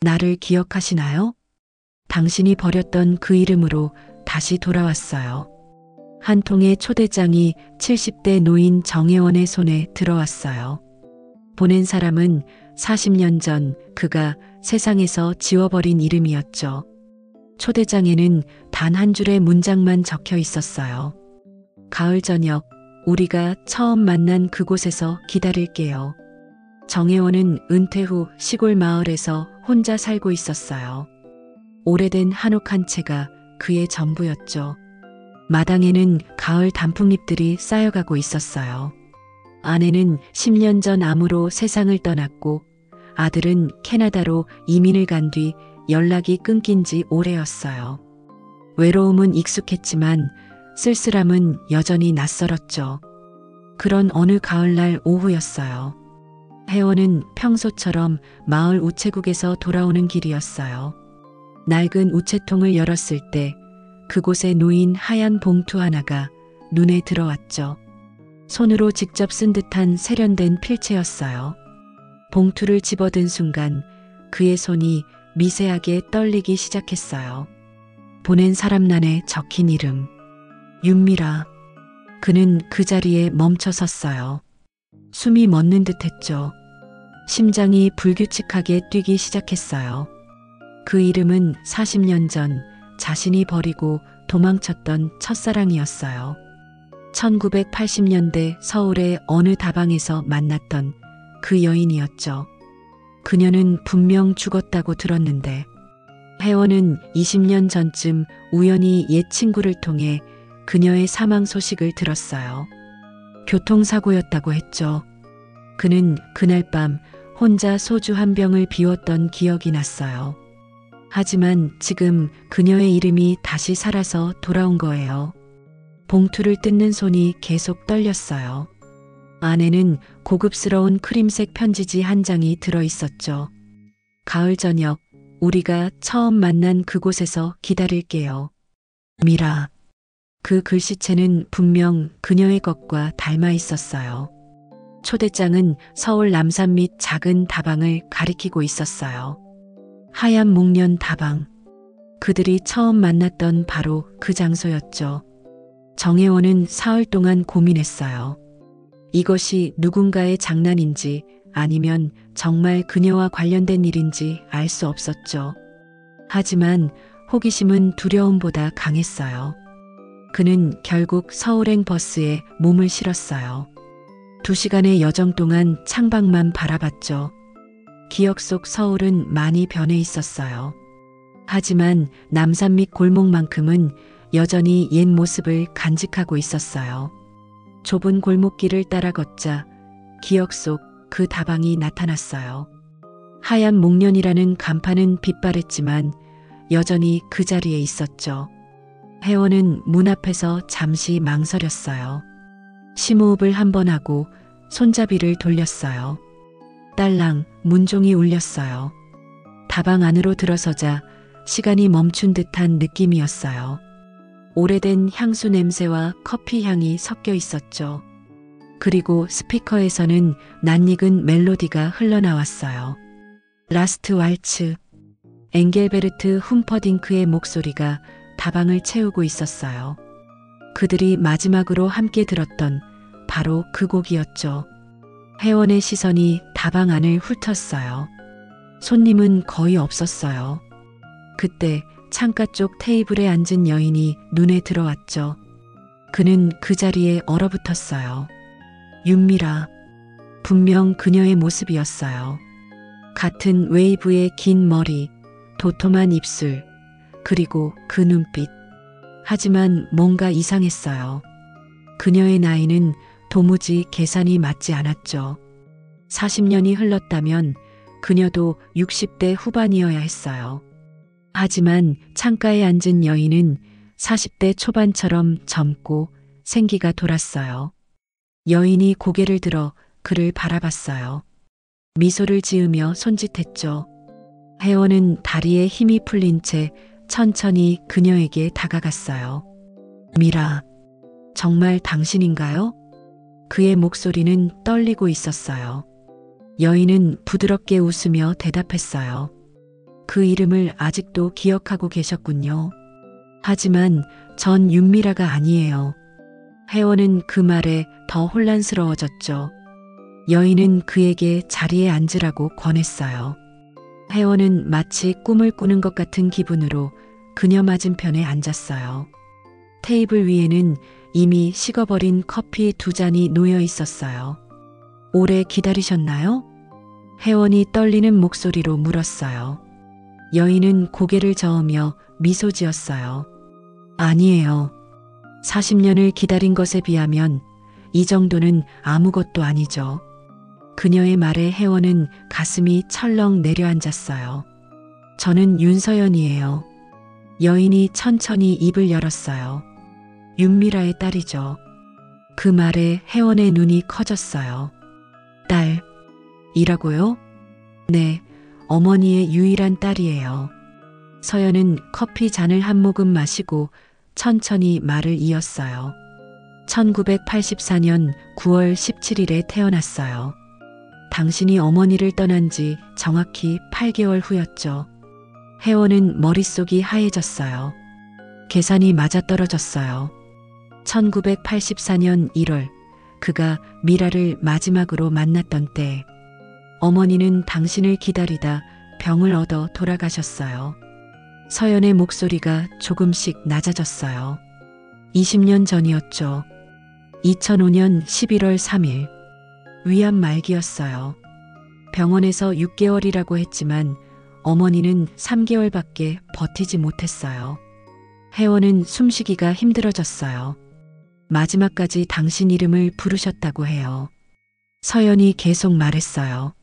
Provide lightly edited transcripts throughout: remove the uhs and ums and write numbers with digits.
나를 기억하시나요? 당신이 버렸던 그 이름으로 다시 돌아왔어요. 한 통의 초대장이 70대 노인 정혜원의 손에 들어왔어요. 보낸 사람은 40년 전 그가 세상에서 지워버린 이름이었죠. 초대장에는 단 한 줄의 문장만 적혀 있었어요. 가을 저녁, 우리가 처음 만난 그곳에서 기다릴게요. 정혜원은 은퇴 후 시골 마을에서 혼자 살고 있었어요. 오래된 한옥 한 채가 그의 전부였죠. 마당에는 가을 단풍잎들이 쌓여가고 있었어요. 아내는 10년 전 암으로 세상을 떠났고 아들은 캐나다로 이민을 간 뒤 연락이 끊긴 지 오래였어요. 외로움은 익숙했지만 쓸쓸함은 여전히 낯설었죠. 그런 어느 가을날 오후였어요. 혜원은 평소처럼 마을 우체국에서 돌아오는 길이었어요. 낡은 우체통을 열었을 때 그곳에 놓인 하얀 봉투 하나가 눈에 들어왔죠. 손으로 직접 쓴 듯한 세련된 필체였어요. 봉투를 집어든 순간 그의 손이 미세하게 떨리기 시작했어요. 보낸 사람란에 적힌 이름, 윤미라. 그는 그 자리에 멈춰 섰어요. 숨이 멎는 듯했죠. 심장이 불규칙하게 뛰기 시작했어요. 그 이름은 40년 전 자신이 버리고 도망쳤던 첫사랑이었어요. 1980년대 서울의 어느 다방에서 만났던 그 여인이었죠. 그녀는 분명 죽었다고 들었는데 혜원은 20년 전쯤 우연히 옛 친구를 통해 그녀의 사망 소식을 들었어요. 교통사고였다고 했죠. 그는 그날 밤 혼자 소주 한 병을 비웠던 기억이 났어요. 하지만 지금 그녀의 이름이 다시 살아서 돌아온 거예요. 봉투를 뜯는 손이 계속 떨렸어요. 안에는 고급스러운 크림색 편지지 한 장이 들어 있었죠. 가을 저녁, 우리가 처음 만난 그곳에서 기다릴게요. 미라. 그 글씨체는 분명 그녀의 것과 닮아 있었어요. 초대장은 서울 남산 밑 작은 다방을 가리키고 있었어요. 하얀 목련 다방. 그들이 처음 만났던 바로 그 장소였죠. 정혜원은 사흘 동안 고민했어요. 이것이 누군가의 장난인지 아니면 정말 그녀와 관련된 일인지 알 수 없었죠. 하지만 호기심은 두려움보다 강했어요. 그는 결국 서울행 버스에 몸을 실었어요. 2시간의 여정 동안 창밖만 바라봤죠. 기억 속 서울은 많이 변해 있었어요. 하지만 남산 밑 골목만큼은 여전히 옛 모습을 간직하고 있었어요. 좁은 골목길을 따라 걷자 기억 속 그 다방이 나타났어요. 하얀 목련이라는 간판은 빛바랬지만 여전히 그 자리에 있었죠. 혜원은 문 앞에서 잠시 망설였어요. 심호흡을 한 번 하고 손잡이를 돌렸어요. 딸랑 문종이 울렸어요. 다방 안으로 들어서자 시간이 멈춘 듯한 느낌이었어요. 오래된 향수 냄새와 커피 향이 섞여 있었죠. 그리고 스피커에서는 낯익은 멜로디가 흘러나왔어요. 라스트 왈츠. 엥겔베르트 humperdink의 목소리가 다방을 채우고 있었어요. 그들이 마지막으로 함께 들었던 바로 그 곡이었죠. 혜원의 시선이 다방 안을 훑었어요. 손님은 거의 없었어요. 그때 창가 쪽 테이블에 앉은 여인이 눈에 들어왔죠. 그는 그 자리에 얼어붙었어요. 윤미라. 분명 그녀의 모습이었어요. 같은 웨이브의 긴 머리, 도톰한 입술, 그리고 그 눈빛. 하지만 뭔가 이상했어요. 그녀의 나이는 도무지 계산이 맞지 않았죠. 40년이 흘렀다면 그녀도 60대 후반이어야 했어요. 하지만 창가에 앉은 여인은 40대 초반처럼 젊고 생기가 돌았어요. 여인이 고개를 들어 그를 바라봤어요. 미소를 지으며 손짓했죠. 혜원은 다리에 힘이 풀린 채 천천히 그녀에게 다가갔어요. 미라, 정말 당신인가요? 그의 목소리는 떨리고 있었어요. 여인은 부드럽게 웃으며 대답했어요. 그 이름을 아직도 기억하고 계셨군요. 하지만 전 윤미라가 아니에요. 혜원은 그 말에 더 혼란스러워졌죠. 여인은 그에게 자리에 앉으라고 권했어요. 혜원은 마치 꿈을 꾸는 것 같은 기분으로 그녀 맞은편에 앉았어요. 테이블 위에는 이미 식어버린 커피 2잔이 놓여 있었어요. 오래 기다리셨나요? 혜원이 떨리는 목소리로 물었어요. 여인은 고개를 저으며 미소 지었어요. 아니에요. 40년을 기다린 것에 비하면 이 정도는 아무것도 아니죠. 그녀의 말에 혜원은 가슴이 철렁 내려앉았어요. 저는 윤서연이에요. 여인이 천천히 입을 열었어요. 윤미라의 딸이죠. 그 말에 혜원의 눈이 커졌어요. 딸이라고요? 네, 어머니의 유일한 딸이에요. 서연은 커피 잔을 한 모금 마시고 천천히 말을 이었어요. 1984년 9월 17일에 태어났어요. 당신이 어머니를 떠난 지 정확히 8개월 후였죠. 혜원은 머릿속이 하얘졌어요. 계산이 맞아떨어졌어요. 1984년 1월 그가 미라를 마지막으로 만났던 때 어머니는 당신을 기다리다 병을 얻어 돌아가셨어요. 서연의 목소리가 조금씩 낮아졌어요. 20년 전이었죠. 2005년 11월 3일. 위암 말기였어요. 병원에서 6개월이라고 했지만 어머니는 3개월밖에 버티지 못했어요. 혜원은 숨쉬기가 힘들어졌어요. 마지막까지 당신 이름을 부르셨다고 해요. 서연이 계속 말했어요.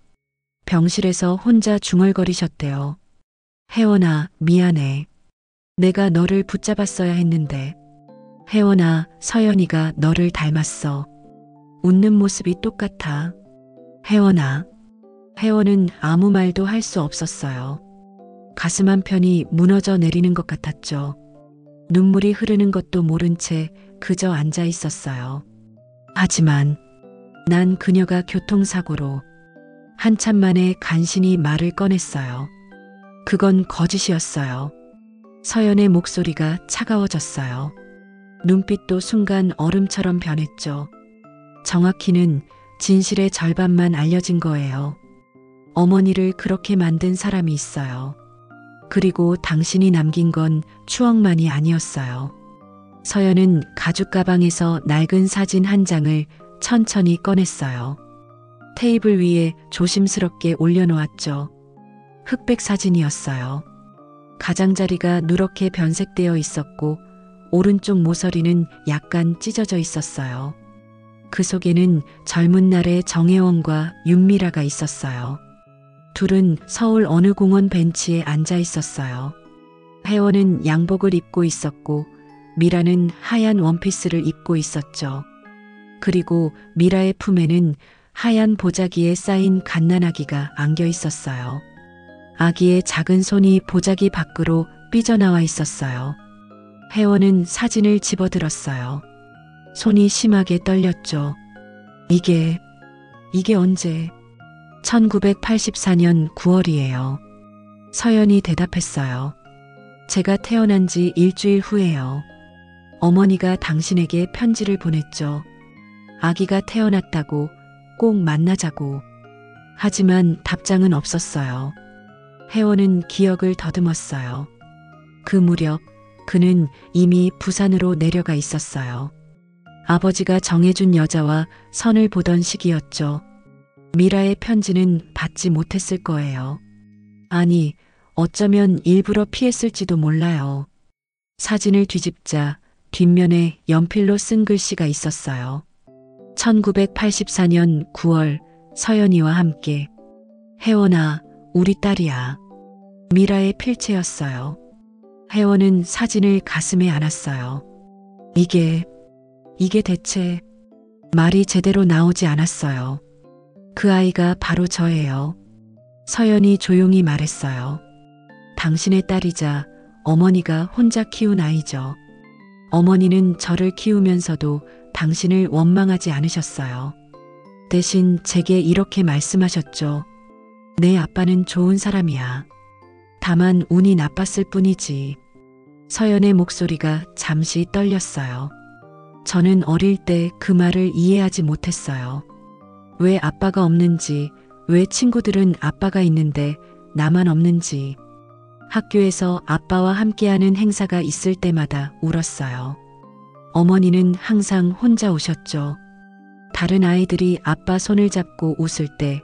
병실에서 혼자 중얼거리셨대요. 혜원아, 미안해. 내가 너를 붙잡았어야 했는데. 혜원아, 서연이가 너를 닮았어. 웃는 모습이 똑같아. 혜원아. 혜원은 아무 말도 할 수 없었어요. 가슴 한편이 무너져 내리는 것 같았죠. 눈물이 흐르는 것도 모른 채 그저 앉아 있었어요. 하지만 난 그녀가 교통사고로 한참 만에 간신히 말을 꺼냈어요. 그건 거짓이었어요. 서연의 목소리가 차가워졌어요. 눈빛도 순간 얼음처럼 변했죠. 정확히는 진실의 절반만 알려진 거예요. 어머니를 그렇게 만든 사람이 있어요. 그리고 당신이 남긴 건 추억만이 아니었어요. 서연은 가죽 가방에서 낡은 사진 한 장을 천천히 꺼냈어요. 테이블 위에 조심스럽게 올려놓았죠. 흑백 사진이었어요. 가장자리가 누렇게 변색되어 있었고 오른쪽 모서리는 약간 찢어져 있었어요. 그 속에는 젊은 날의 정혜원과 윤미라가 있었어요. 둘은 서울 어느 공원 벤치에 앉아 있었어요. 혜원은 양복을 입고 있었고 미라는 하얀 원피스를 입고 있었죠. 그리고 미라의 품에는 하얀 보자기에 쌓인 갓난아기가 안겨 있었어요. 아기의 작은 손이 보자기 밖으로 삐져나와 있었어요. 혜원은 사진을 집어들었어요. 손이 심하게 떨렸죠. 이게 언제? 1984년 9월이에요. 서연이 대답했어요. 제가 태어난 지 일주일 후에요. 어머니가 당신에게 편지를 보냈죠. 아기가 태어났다고, 꼭 만나자고. 하지만 답장은 없었어요. 혜원은 기억을 더듬었어요. 그 무렵 그는 이미 부산으로 내려가 있었어요. 아버지가 정해준 여자와 선을 보던 시기였죠. 미라의 편지는 받지 못했을 거예요. 아니, 어쩌면 일부러 피했을지도 몰라요. 사진을 뒤집자 뒷면에 연필로 쓴 글씨가 있었어요. 1984년 9월 서연이와 함께. 혜원아, 우리 딸이야. 미라의 필체였어요. 혜원은 사진을 가슴에 안았어요. 이게 대체 말이 제대로 나오지 않았어요. 그 아이가 바로 저예요. 서연이 조용히 말했어요. 당신의 딸이자 어머니가 혼자 키운 아이죠. 어머니는 저를 키우면서도 당신을 원망하지 않으셨어요. 대신 제게 이렇게 말씀하셨죠. 내 아빠는 좋은 사람이야. 다만 운이 나빴을 뿐이지. 서연의 목소리가 잠시 떨렸어요. 저는 어릴 때 그 말을 이해하지 못했어요. 왜 아빠가 없는지, 왜 친구들은 아빠가 있는데 나만 없는지. 학교에서 아빠와 함께하는 행사가 있을 때마다 울었어요. 어머니는 항상 혼자 우셨죠. 다른 아이들이 아빠 손을 잡고 웃을 때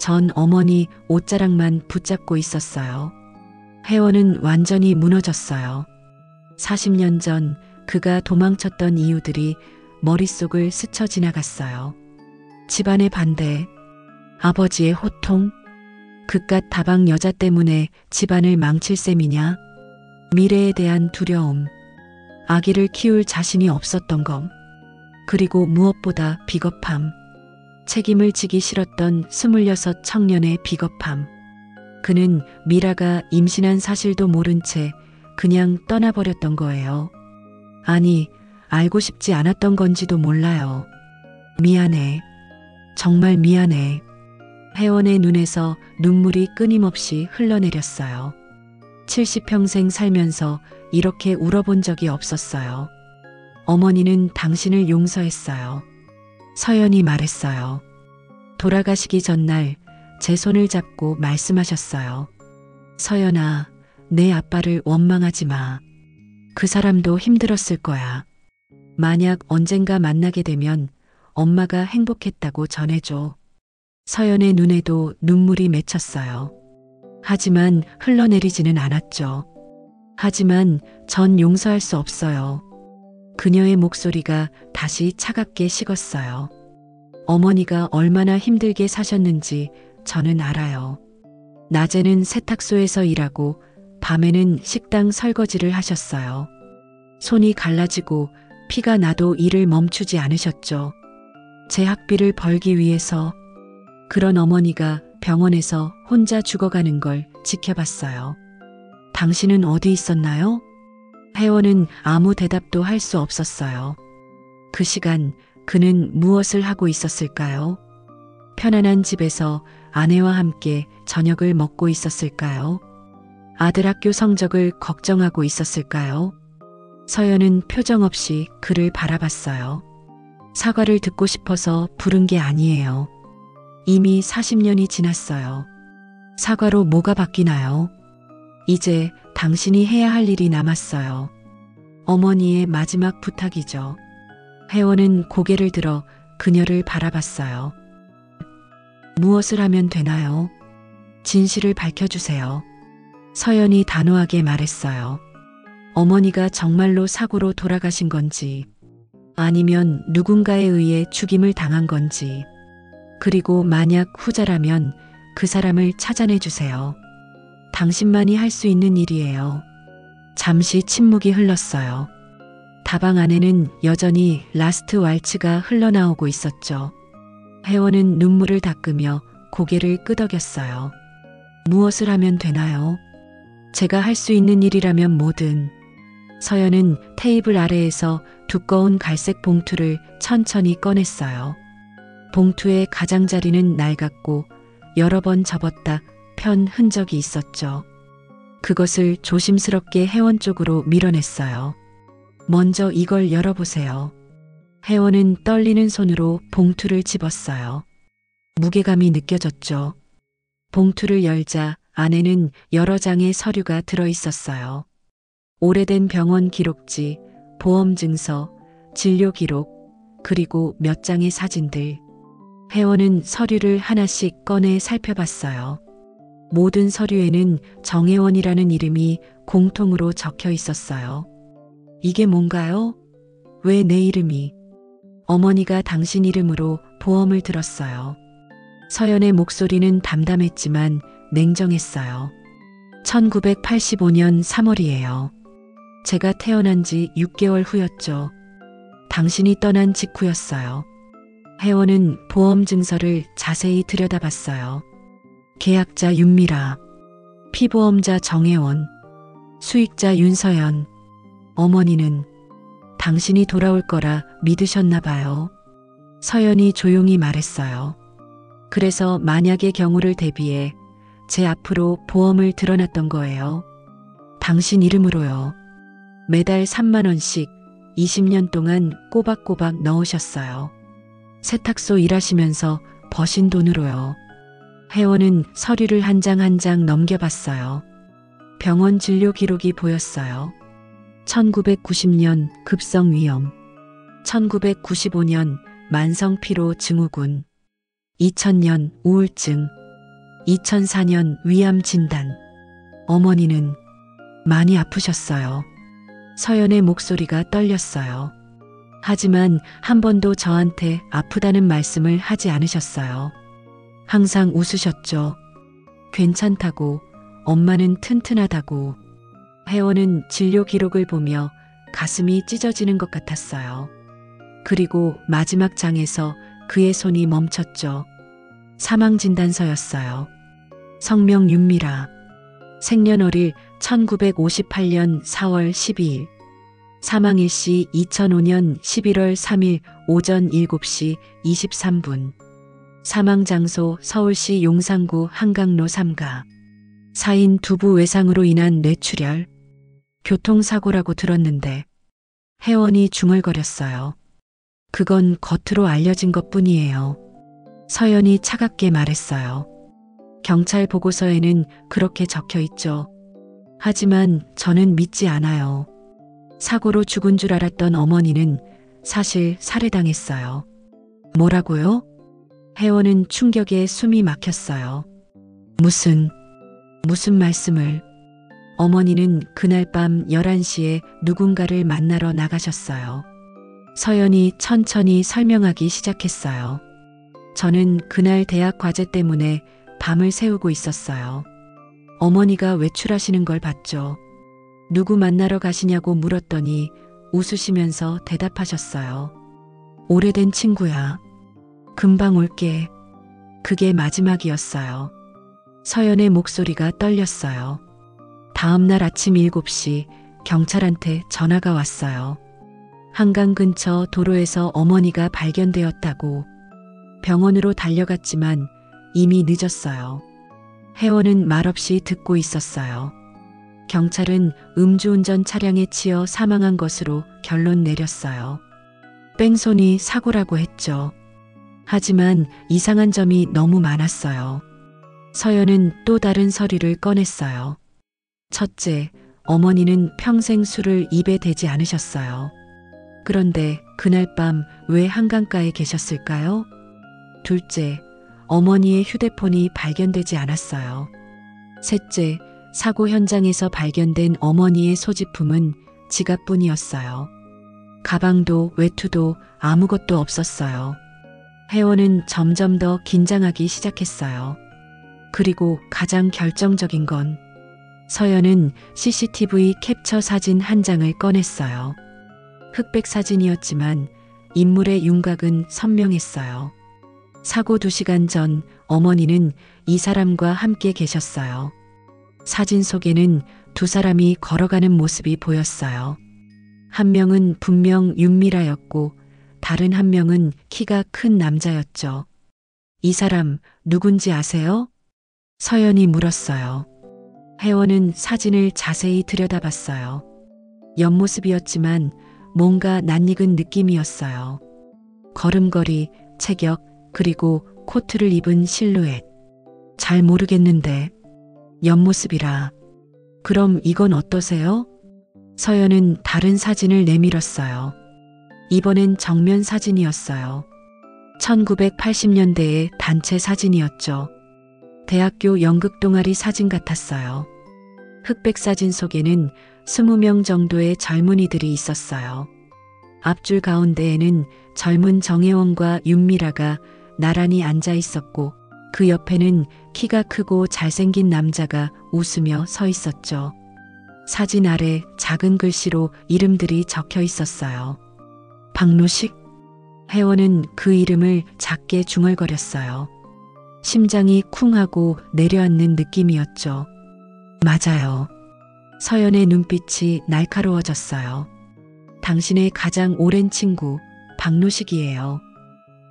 전 어머니 옷자락만 붙잡고 있었어요. 혜원은 완전히 무너졌어요. 40년 전 그가 도망쳤던 이유들이 머릿속을 스쳐 지나갔어요. 집안의 반대, 아버지의 호통, 그깟 다방 여자 때문에 집안을 망칠 셈이냐, 미래에 대한 두려움, 아기를 키울 자신이 없었던 것, 그리고 무엇보다 비겁함, 책임을 지기 싫었던 26 청년의 비겁함. 그는 미라가 임신한 사실도 모른 채 그냥 떠나버렸던 거예요. 아니, 알고 싶지 않았던 건지도 몰라요. 미안해. 정말 미안해. 혜원의 눈에서 눈물이 끊임없이 흘러내렸어요. 70평생 살면서 이렇게 울어본 적이 없었어요. 어머니는 당신을 용서했어요. 서연이 말했어요. 돌아가시기 전날 제 손을 잡고 말씀하셨어요. 서연아, 내 아빠를 원망하지 마. 그 사람도 힘들었을 거야. 만약 언젠가 만나게 되면 엄마가 행복했다고 전해줘. 서연의 눈에도 눈물이 맺혔어요. 하지만 흘러내리지는 않았죠. 하지만 전 용서할 수 없어요. 그녀의 목소리가 다시 차갑게 식었어요. 어머니가 얼마나 힘들게 사셨는지 저는 알아요. 낮에는 세탁소에서 일하고 밤에는 식당 설거지를 하셨어요. 손이 갈라지고 피가 나도 일을 멈추지 않으셨죠. 제 학비를 벌기 위해서. 그런 어머니가 병원에서 혼자 죽어가는 걸 지켜봤어요. 당신은 어디 있었나요? 혜원은 아무 대답도 할 수 없었어요. 그 시간 그는 무엇을 하고 있었을까요? 편안한 집에서 아내와 함께 저녁을 먹고 있었을까요? 아들 학교 성적을 걱정하고 있었을까요? 서연은 표정 없이 그를 바라봤어요. 사과를 듣고 싶어서 부른 게 아니에요. 이미 40년이 지났어요. 사과로 뭐가 바뀌나요? 이제 당신이 해야 할 일이 남았어요. 어머니의 마지막 부탁이죠. 혜원은 고개를 들어 그녀를 바라봤어요. 무엇을 하면 되나요? 진실을 밝혀주세요. 서연이 단호하게 말했어요. 어머니가 정말로 사고로 돌아가신 건지, 아니면 누군가에 의해 죽임을 당한 건지, 그리고 만약 후자라면 그 사람을 찾아내주세요. 당신만이 할 수 있는 일이에요. 잠시 침묵이 흘렀어요. 다방 안에는 여전히 라스트 왈츠가 흘러나오고 있었죠. 혜원은 눈물을 닦으며 고개를 끄덕였어요. 무엇을 하면 되나요? 제가 할 수 있는 일이라면 뭐든. 서연은 테이블 아래에서 두꺼운 갈색 봉투를 천천히 꺼냈어요. 봉투의 가장자리는 낡았고 여러 번 접었다 편 흔적이 있었죠. 그것을 조심스럽게 혜원 쪽으로 밀어냈어요. 먼저 이걸 열어보세요. 혜원은 떨리는 손으로 봉투를 집었어요. 무게감이 느껴졌죠. 봉투를 열자 안에는 여러 장의 서류가 들어있었어요. 오래된 병원 기록지, 보험 증서, 진료 기록, 그리고 몇 장의 사진들. 혜원은 서류를 하나씩 꺼내 살펴봤어요. 모든 서류에는 정혜원이라는 이름이 공통으로 적혀 있었어요. 이게 뭔가요? 왜 내 이름이? 어머니가 당신 이름으로 보험을 들었어요. 서연의 목소리는 담담했지만 냉정했어요. 1985년 3월이에요. 제가 태어난 지 6개월 후였죠. 당신이 떠난 직후였어요. 혜원은 보험 증서를 자세히 들여다봤어요. 계약자 윤미라, 피보험자 정혜원, 수익자 윤서연. 어머니는 당신이 돌아올 거라 믿으셨나 봐요. 서연이 조용히 말했어요. 그래서 만약의 경우를 대비해 제 앞으로 보험을 들어놨던 거예요. 당신 이름으로요. 매달 3만 원씩 20년 동안 꼬박꼬박 넣으셨어요. 세탁소 일하시면서 버신 돈으로요. 회원은 서류를 한 장 한 장 넘겨봤어요. 병원 진료 기록이 보였어요. 1990년 급성위염, 1995년 만성피로 증후군, 2000년 우울증, 2004년 위암 진단. 어머니는 많이 아프셨어요. 서연의 목소리가 떨렸어요. 하지만 한 번도 저한테 아프다는 말씀을 하지 않으셨어요. 항상 웃으셨죠. 괜찮다고, 엄마는 튼튼하다고. 회원은 진료 기록을 보며 가슴이 찢어지는 것 같았어요. 그리고 마지막 장에서 그의 손이 멈췄죠. 사망진단서였어요. 성명 윤미라. 생년월일 1958년 4월 12일. 사망일시 2005년 11월 3일 오전 7시 23분. 사망장소 서울시 용산구 한강로 3가. 사인 두부 외상으로 인한 뇌출혈. 교통사고라고 들었는데. 회원이 중얼거렸어요. 그건 겉으로 알려진 것뿐이에요. 서연이 차갑게 말했어요. 경찰 보고서에는 그렇게 적혀 있죠. 하지만 저는 믿지 않아요. 사고로 죽은 줄 알았던 어머니는 사실 살해당했어요. 뭐라고요? 회원은 충격에 숨이 막혔어요. 무슨 말씀을? 어머니는 그날 밤 11시에 누군가를 만나러 나가셨어요. 서연이 천천히 설명하기 시작했어요. 저는 그날 대학 과제 때문에 밤을 새우고 있었어요. 어머니가 외출하시는 걸 봤죠. 누구 만나러 가시냐고 물었더니 웃으시면서 대답하셨어요. 오래된 친구야. 금방 올게. 그게 마지막이었어요. 서연의 목소리가 떨렸어요. 다음 날 아침 7시 경찰한테 전화가 왔어요. 한강 근처 도로에서 어머니가 발견되었다고. 병원으로 달려갔지만 이미 늦었어요. 회원은 말없이 듣고 있었어요. 경찰은 음주운전 차량에 치여 사망한 것으로 결론 내렸어요. 뺑소니 사고라고 했죠. 하지만 이상한 점이 너무 많았어요. 서연은 또 다른 서류를 꺼냈어요. 첫째, 어머니는 평생 술을 입에 대지 않으셨어요. 그런데 그날 밤 왜 한강가에 계셨을까요? 둘째, 어머니의 휴대폰이 발견되지 않았어요. 셋째, 사고 현장에서 발견된 어머니의 소지품은 지갑뿐이었어요. 가방도 외투도 아무것도 없었어요. 회원은 점점 더 긴장하기 시작했어요. 그리고 가장 결정적인 건 서연은 CCTV 캡처 사진 한 장을 꺼냈어요. 흑백 사진이었지만 인물의 윤곽은 선명했어요. 사고 2시간 전 어머니는 이 사람과 함께 계셨어요. 사진 속에는 두 사람이 걸어가는 모습이 보였어요. 한 명은 분명 윤미라였고 다른 한 명은 키가 큰 남자였죠. 이 사람 누군지 아세요? 서연이 물었어요. 회원은 사진을 자세히 들여다봤어요. 옆모습이었지만 뭔가 낯익은 느낌이었어요. 걸음걸이, 체격, 그리고 코트를 입은 실루엣. 잘 모르겠는데 옆모습이라. 그럼 이건 어떠세요? 서연은 다른 사진을 내밀었어요. 이번엔 정면 사진이었어요. 1980년대의 단체 사진이었죠. 대학교 연극 동아리 사진 같았어요. 흑백 사진 속에는 20명 정도의 젊은이들이 있었어요. 앞줄 가운데에는 젊은 정혜원과 윤미라가 나란히 앉아 있었고 그 옆에는 키가 크고 잘생긴 남자가 웃으며 서 있었죠. 사진 아래 작은 글씨로 이름들이 적혀 있었어요. 박노식? 회원은 그 이름을 작게 중얼거렸어요. 심장이 쿵하고 내려앉는 느낌이었죠. 맞아요. 서연의 눈빛이 날카로워졌어요. 당신의 가장 오랜 친구 박노식이에요.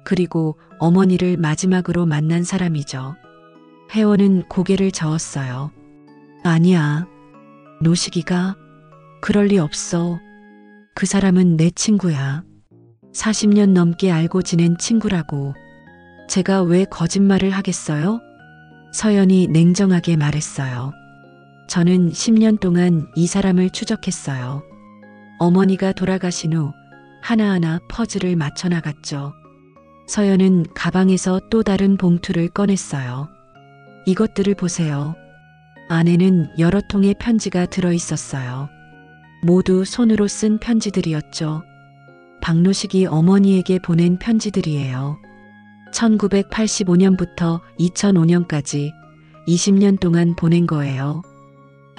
그리고 어머니를 마지막으로 만난 사람이죠. 혜원은 고개를 저었어요. 아니야. 노식이가? 그럴 리 없어. 그 사람은 내 친구야. 40년 넘게 알고 지낸 친구라고. 제가 왜 거짓말을 하겠어요? 서연이 냉정하게 말했어요. 저는 10년 동안 이 사람을 추적했어요. 어머니가 돌아가신 후 하나하나 퍼즐을 맞춰 나갔죠. 서연은 가방에서 또 다른 봉투를 꺼냈어요. 이것들을 보세요. 안에는 여러 통의 편지가 들어 있었어요. 모두 손으로 쓴 편지들이었죠. 박노식이 어머니에게 보낸 편지들이에요. 1985년부터 2005년까지 20년 동안 보낸 거예요.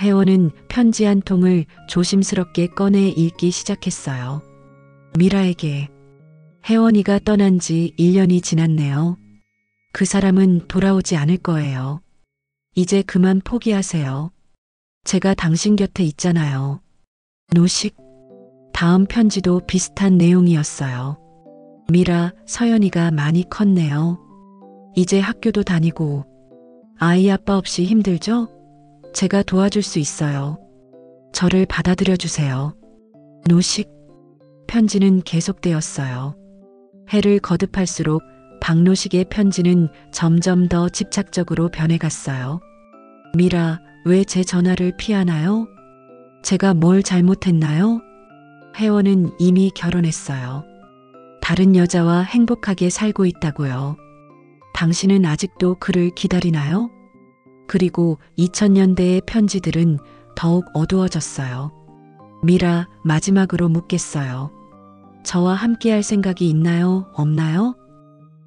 혜원은 편지 한 통을 조심스럽게 꺼내 읽기 시작했어요. 미라에게. 혜원이가 떠난 지 1년이 지났네요. 그 사람은 돌아오지 않을 거예요. 이제 그만 포기하세요. 제가 당신 곁에 있잖아요. 노식. 다음 편지도 비슷한 내용이었어요. 미라, 서연이가 많이 컸네요. 이제 학교도 다니고. 아이 아빠 없이 힘들죠? 제가 도와줄 수 있어요. 저를 받아들여 주세요. 노식. 편지는 계속되었어요. 해를 거듭할수록 박노식의 편지는 점점 더 집착적으로 변해갔어요. 미라, 왜 제 전화를 피하나요? 제가 뭘 잘못했나요? 혜원은 이미 결혼했어요. 다른 여자와 행복하게 살고 있다고요. 당신은 아직도 그를 기다리나요? 그리고 2000년대의 편지들은 더욱 어두워졌어요. 미라, 마지막으로 묻겠어요. 저와 함께할 생각이 있나요? 없나요?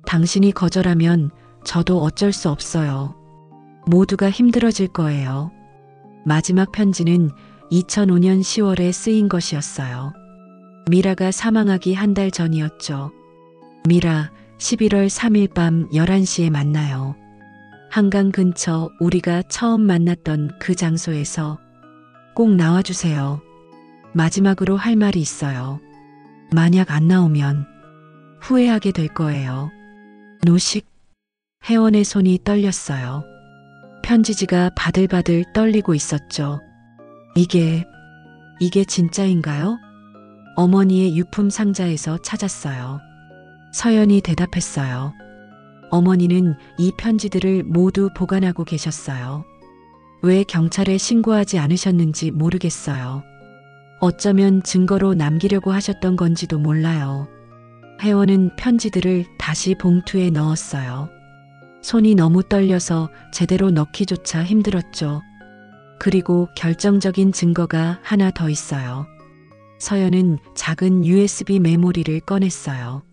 당신이 거절하면 저도 어쩔 수 없어요. 모두가 힘들어질 거예요. 마지막 편지는 2005년 10월에 쓰인 것이었어요. 미라가 사망하기 한 달 전이었죠. 미라, 11월 3일 밤 11시에 만나요. 한강 근처 우리가 처음 만났던 그 장소에서. 꼭 나와주세요. 마지막으로 할 말이 있어요. 만약 안 나오면 후회하게 될 거예요. 노식. 혜원의 손이 떨렸어요. 편지지가 바들바들 떨리고 있었죠. 이게 진짜인가요? 어머니의 유품 상자에서 찾았어요. 서연이 대답했어요. 어머니는 이 편지들을 모두 보관하고 계셨어요. 왜 경찰에 신고하지 않으셨는지 모르겠어요. 어쩌면 증거로 남기려고 하셨던 건지도 몰라요. 혜원은 편지들을 다시 봉투에 넣었어요. 손이 너무 떨려서 제대로 넣기조차 힘들었죠. 그리고 결정적인 증거가 하나 더 있어요. 서연은 작은 USB 메모리를 꺼냈어요.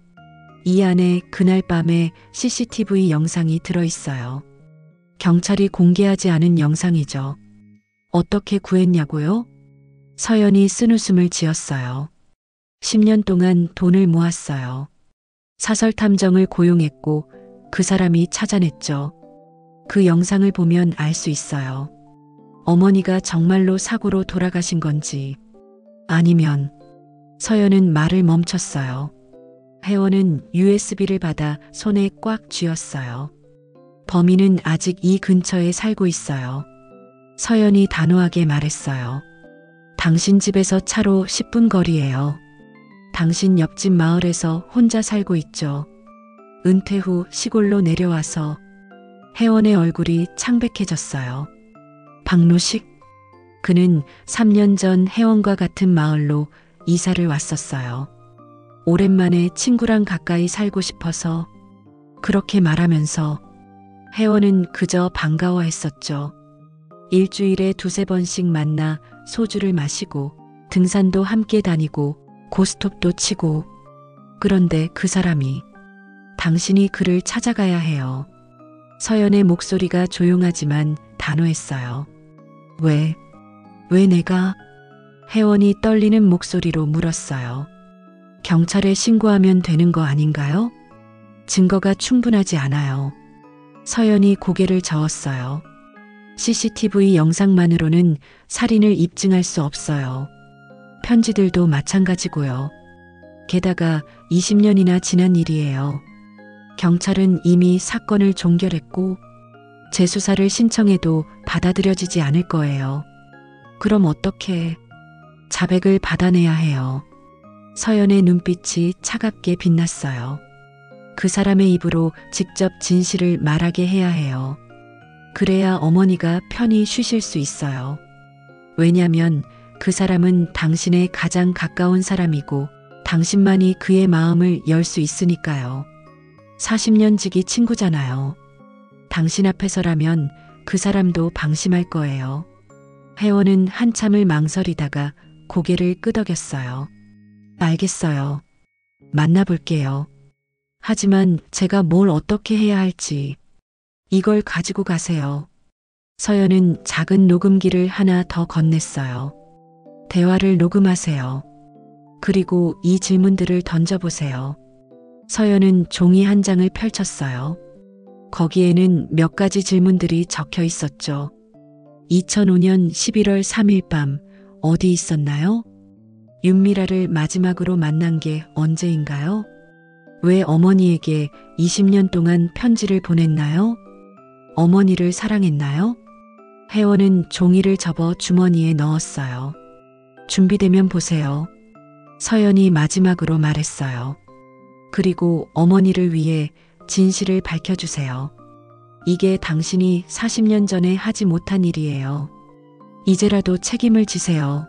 이 안에 그날 밤에 CCTV 영상이 들어있어요. 경찰이 공개하지 않은 영상이죠. 어떻게 구했냐고요? 서연이 쓴웃음을 지었어요. 10년 동안 돈을 모았어요. 사설 탐정을 고용했고 그 사람이 찾아냈죠. 그 영상을 보면 알 수 있어요. 어머니가 정말로 사고로 돌아가신 건지 아니면. 서연은 말을 멈췄어요. 혜원은 USB를 받아 손에 꽉 쥐었어요. 범인은 아직 이 근처에 살고 있어요. 서연이 단호하게 말했어요. 당신 집에서 차로 10분 거리예요. 당신 옆집 마을에서 혼자 살고 있죠. 은퇴 후 시골로 내려와서. 혜원의 얼굴이 창백해졌어요. 박노식? 그는 3년 전 혜원과 같은 마을로 이사를 왔었어요. 오랜만에 친구랑 가까이 살고 싶어서. 그렇게 말하면서 혜원은 그저 반가워했었죠. 일주일에 2~3번씩 만나 소주를 마시고 등산도 함께 다니고 고스톱도 치고. 그런데 그 사람이. 당신이 그를 찾아가야 해요. 서연의 목소리가 조용하지만 단호했어요. 왜 내가? 혜원이 떨리는 목소리로 물었어요. 경찰에 신고하면 되는 거 아닌가요? 증거가 충분하지 않아요. 서연이 고개를 저었어요. CCTV 영상만으로는 살인을 입증할 수 없어요. 편지들도 마찬가지고요. 게다가 20년이나 지난 일이에요. 경찰은 이미 사건을 종결했고. 재수사를 신청해도 받아들여지지 않을 거예요. 그럼 어떻게? 자백을 받아내야 해요. 서연의 눈빛이 차갑게 빛났어요. 그 사람의 입으로 직접 진실을 말하게 해야 해요. 그래야 어머니가 편히 쉬실 수 있어요. 왜냐면 그 사람은 당신의 가장 가까운 사람이고 당신만이 그의 마음을 열 수 있으니까요. 40년 지기 친구잖아요. 당신 앞에서라면 그 사람도 방심할 거예요. 혜원은 한참을 망설이다가 고개를 끄덕였어요. 알겠어요. 만나볼게요. 하지만 제가 뭘 어떻게 해야 할지. 이걸 가지고 가세요. 서연은 작은 녹음기를 하나 더 건넸어요. 대화를 녹음하세요. 그리고 이 질문들을 던져보세요. 서연은 종이 한 장을 펼쳤어요. 거기에는 몇 가지 질문들이 적혀 있었죠. 2005년 11월 3일 밤 어디 있었나요? 윤미라를 마지막으로 만난 게 언제인가요? 왜 어머니에게 20년 동안 편지를 보냈나요? 어머니를 사랑했나요? 혜원은 종이를 접어 주머니에 넣었어요. 준비되면 보세요. 서연이 마지막으로 말했어요. 그리고 어머니를 위해 진실을 밝혀주세요. 이게 당신이 40년 전에 하지 못한 일이에요. 이제라도 책임을 지세요.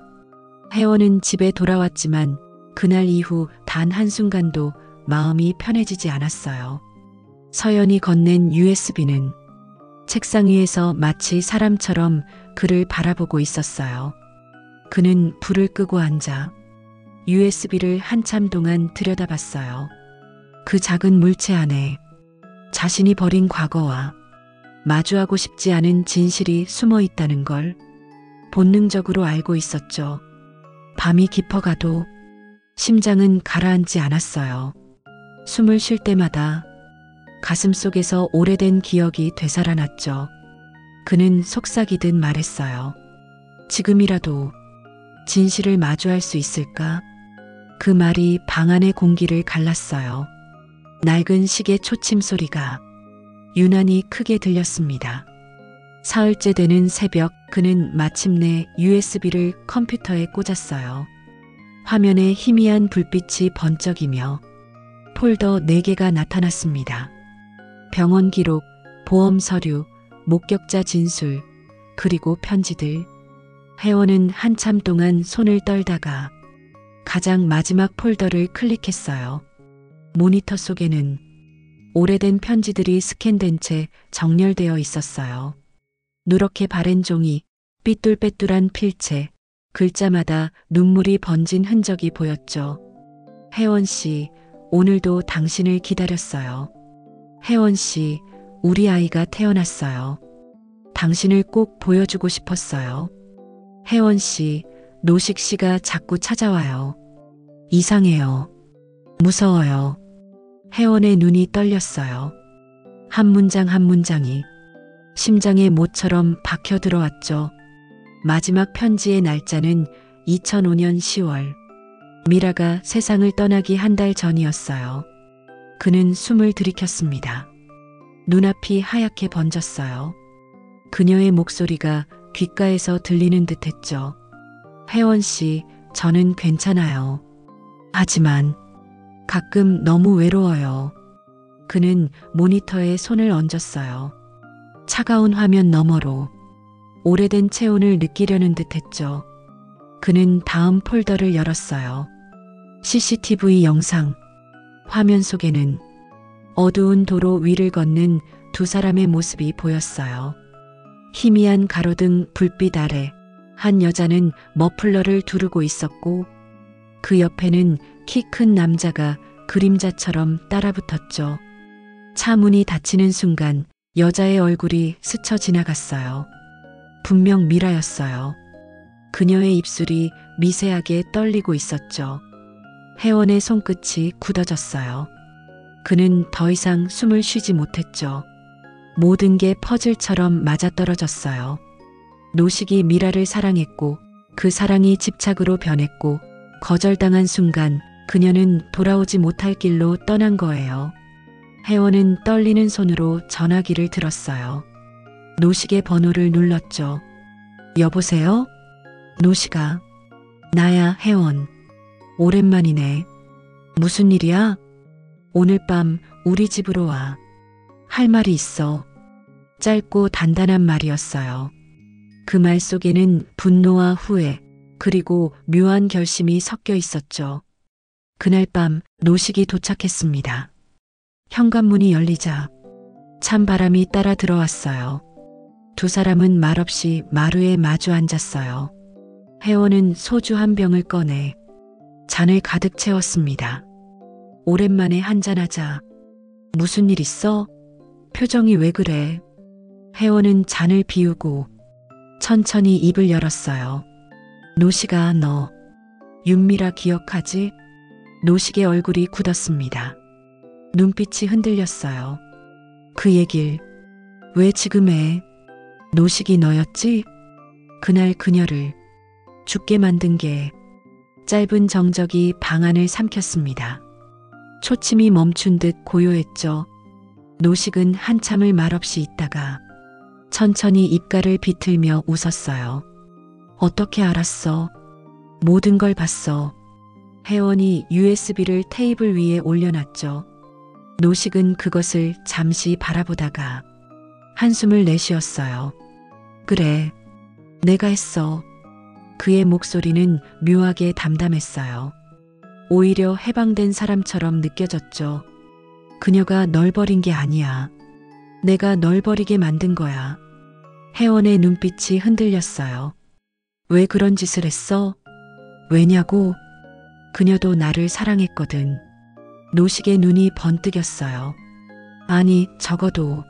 혜원은 집에 돌아왔지만 그날 이후 단 한순간도 마음이 편해지지 않았어요. 서연이 건넨 USB는 책상 위에서 마치 사람처럼 그를 바라보고 있었어요. 그는 불을 끄고 앉아 USB를 한참 동안 들여다봤어요. 그 작은 물체 안에 자신이 버린 과거와 마주하고 싶지 않은 진실이 숨어 있다는 걸 본능적으로 알고 있었죠. 밤이 깊어가도 심장은 가라앉지 않았어요. 숨을 쉴 때마다 가슴 속에서 오래된 기억이 되살아났죠. 그는 속삭이듯 말했어요. 지금이라도 진실을 마주할 수 있을까? 그 말이 방 안의 공기를 갈랐어요. 낡은 시계 초침 소리가 유난히 크게 들렸습니다. 사흘째 되는 새벽 그는 마침내 USB를 컴퓨터에 꽂았어요. 화면에 희미한 불빛이 번쩍이며 폴더 4개가 나타났습니다. 병원 기록, 보험 서류, 목격자 진술, 그리고 편지들. 혜원은 한참 동안 손을 떨다가 가장 마지막 폴더를 클릭했어요. 모니터 속에는 오래된 편지들이 스캔된 채 정렬되어 있었어요. 누렇게 바랜 종이, 삐뚤빼뚤한 필체, 글자마다 눈물이 번진 흔적이 보였죠. 혜원 씨, 오늘도 당신을 기다렸어요. 혜원 씨, 우리 아이가 태어났어요. 당신을 꼭 보여주고 싶었어요. 혜원 씨, 노식 씨가 자꾸 찾아와요. 이상해요. 무서워요. 혜원의 눈이 떨렸어요. 한 문장 한 문장이 심장에 못처럼 박혀 들어왔죠. 마지막 편지의 날짜는 2005년 10월. 미라가 세상을 떠나기 한 달 전이었어요. 그는 숨을 들이켰습니다. 눈앞이 하얗게 번졌어요. 그녀의 목소리가 귓가에서 들리는 듯했죠. 혜원 씨, 저는 괜찮아요. 하지만 가끔 너무 외로워요. 그는 모니터에 손을 얹었어요. 차가운 화면 너머로 오래된 체온을 느끼려는 듯했죠. 그는 다음 폴더를 열었어요. CCTV 영상. 화면 속에는 어두운 도로 위를 걷는 두 사람의 모습이 보였어요. 희미한 가로등 불빛 아래 한 여자는 머플러를 두르고 있었고 그 옆에는 키 큰 남자가 그림자처럼 따라붙었죠. 차 문이 닫히는 순간 여자의 얼굴이 스쳐 지나갔어요. 분명 미라였어요. 그녀의 입술이 미세하게 떨리고 있었죠. 혜원의 손끝이 굳어졌어요. 그는 더 이상 숨을 쉬지 못했죠. 모든 게 퍼즐처럼 맞아떨어졌어요. 노식이 미라를 사랑했고 그 사랑이 집착으로 변했고 거절당한 순간 그녀는 돌아오지 못할 길로 떠난 거예요. 혜원은 떨리는 손으로 전화기를 들었어요. 노식의 번호를 눌렀죠. 여보세요? 노식아. 나야, 혜원. 오랜만이네. 무슨 일이야? 오늘 밤 우리 집으로 와. 할 말이 있어. 짧고 단단한 말이었어요. 그 말 속에는 분노와 후회, 그리고 묘한 결심이 섞여 있었죠. 그날 밤 노식이 도착했습니다. 현관문이 열리자 찬바람이 따라 들어왔어요. 두 사람은 말없이 마루에 마주 앉았어요. 혜원은 소주 한 병을 꺼내 잔을 가득 채웠습니다. 오랜만에 한잔하자. 무슨 일 있어? 표정이 왜 그래? 혜원은 잔을 비우고 천천히 입을 열었어요. 노식아, 너 윤미라 기억하지? 노식의 얼굴이 굳었습니다. 눈빛이 흔들렸어요. 그 얘길 왜 지금 해? 노식이 너였지? 그날 그녀를 죽게 만든 게. 짧은 정적이 방 안을 삼켰습니다. 초침이 멈춘 듯 고요했죠. 노식은 한참을 말없이 있다가 천천히 입가를 비틀며 웃었어요. 어떻게 알았어? 모든 걸 봤어. 혜원이 USB를 테이블 위에 올려놨죠. 노식은 그것을 잠시 바라보다가 한숨을 내쉬었어요. 그래, 내가 했어. 그의 목소리는 묘하게 담담했어요. 오히려 해방된 사람처럼 느껴졌죠. 그녀가 널 버린 게 아니야. 내가 널 버리게 만든 거야. 혜원의 눈빛이 흔들렸어요. 왜 그런 짓을 했어? 왜냐고? 그녀도 나를 사랑했거든. 노식의 눈이 번뜩였어요. 아니, 적어도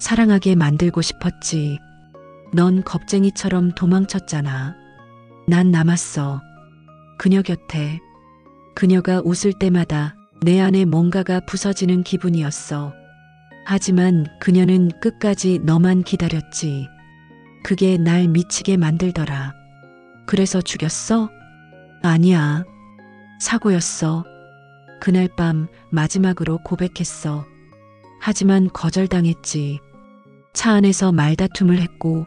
사랑하게 만들고 싶었지. 넌 겁쟁이처럼 도망쳤잖아. 난 남았어. 그녀 곁에. 그녀가 웃을 때마다 내 안에 뭔가가 부서지는 기분이었어. 하지만 그녀는 끝까지 너만 기다렸지. 그게 날 미치게 만들더라. 그래서 죽였어? 아니야. 사고였어. 그날 밤 마지막으로 고백했어. 하지만 거절당했지. 차 안에서 말다툼을 했고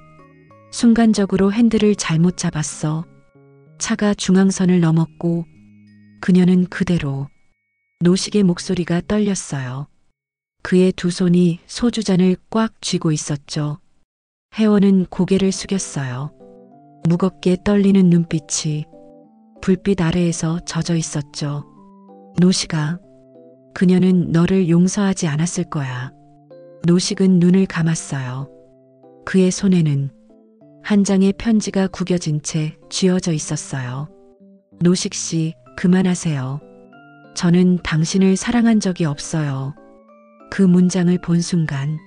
순간적으로 핸들을 잘못 잡았어. 차가 중앙선을 넘었고 그녀는 그대로. 노식의 목소리가 떨렸어요. 그의 두 손이 소주잔을 꽉 쥐고 있었죠. 혜원은 고개를 숙였어요. 무겁게 떨리는 눈빛이 불빛 아래에서 젖어 있었죠. 노식아, 그녀는 너를 용서하지 않았을 거야. 노식은 눈을 감았어요. 그의 손에는 한 장의 편지가 구겨진 채 쥐어져 있었어요. 노식 씨, 그만하세요. 저는 당신을 사랑한 적이 없어요. 그 문장을 본 순간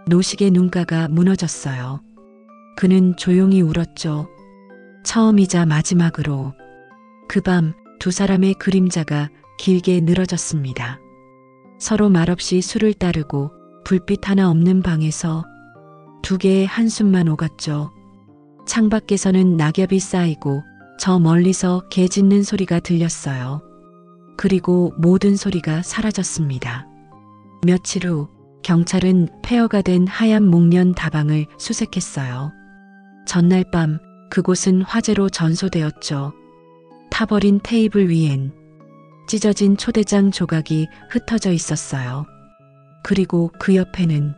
노식의 눈가가 무너졌어요. 그는 조용히 울었죠. 처음이자 마지막으로. 그 밤 두 사람의 그림자가 길게 늘어졌습니다. 서로 말없이 술을 따르고 불빛 하나 없는 방에서 두 개의 한숨만 오갔죠. 창밖에서는 낙엽이 쌓이고 저 멀리서 개 짖는 소리가 들렸어요. 그리고 모든 소리가 사라졌습니다. 며칠 후 경찰은 폐허가 된 하얀 목련 다방을 수색했어요. 전날 밤 그곳은 화재로 전소되었죠. 타버린 테이블 위엔 찢어진 초대장 조각이 흩어져 있었어요. 그리고 그 옆에는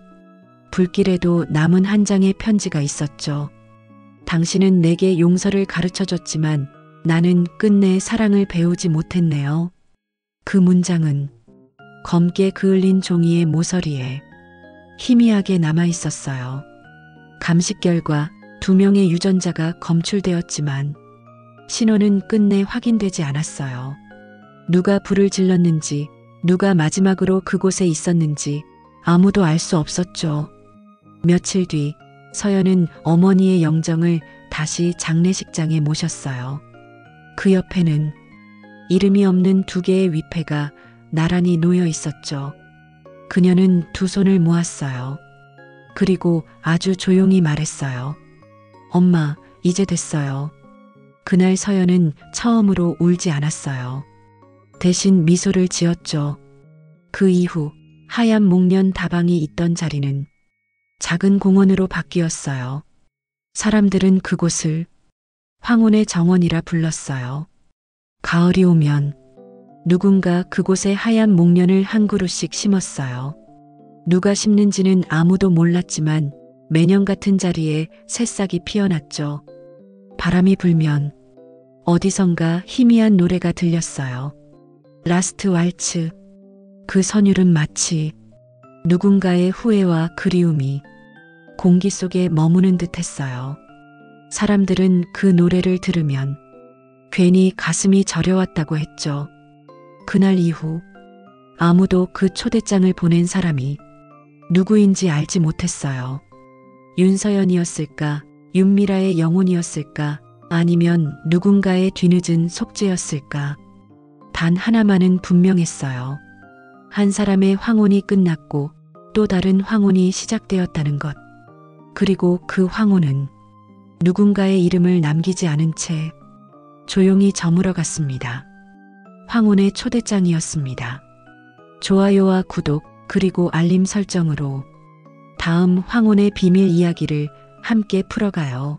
불길에도 남은 한 장의 편지가 있었죠. 당신은 내게 용서를 가르쳐줬지만 나는 끝내 사랑을 배우지 못했네요. 그 문장은 검게 그을린 종이의 모서리에 희미하게 남아 있었어요. 감식 결과 2명의 유전자가 검출되었지만 신원은 끝내 확인되지 않았어요. 누가 불을 질렀는지, 누가 마지막으로 그곳에 있었는지 아무도 알 수 없었죠. 며칠 뒤 서연은 어머니의 영정을 다시 장례식장에 모셨어요. 그 옆에는 이름이 없는 2개의 위패가 나란히 놓여 있었죠. 그녀는 두 손을 모았어요. 그리고 아주 조용히 말했어요. 엄마, 이제 됐어요. 그날 서연은 처음으로 울지 않았어요. 대신 미소를 지었죠. 그 이후 하얀 목련 다방이 있던 자리는 작은 공원으로 바뀌었어요. 사람들은 그곳을 황혼의 정원이라 불렀어요. 가을이 오면 누군가 그곳에 하얀 목련을 한 그루씩 심었어요. 누가 심는지는 아무도 몰랐지만 매년 같은 자리에 새싹이 피어났죠. 바람이 불면 어디선가 희미한 노래가 들렸어요. 라스트 왈츠. 그 선율은 마치 누군가의 후회와 그리움이 공기 속에 머무는 듯 했어요. 사람들은 그 노래를 들으면 괜히 가슴이 저려왔다고 했죠. 그날 이후 아무도 그 초대장을 보낸 사람이 누구인지 알지 못했어요. 윤서연이었을까? 윤미라의 영혼이었을까? 아니면 누군가의 뒤늦은 속죄였을까? 단 하나만은 분명했어요. 한 사람의 황혼이 끝났고 또 다른 황혼이 시작되었다는 것. 그리고 그 황혼은 누군가의 이름을 남기지 않은 채 조용히 저물어 갔습니다. 황혼의 초대장이었습니다. 좋아요와 구독 그리고 알림 설정으로 다음 황혼의 비밀 이야기를 함께 풀어가요.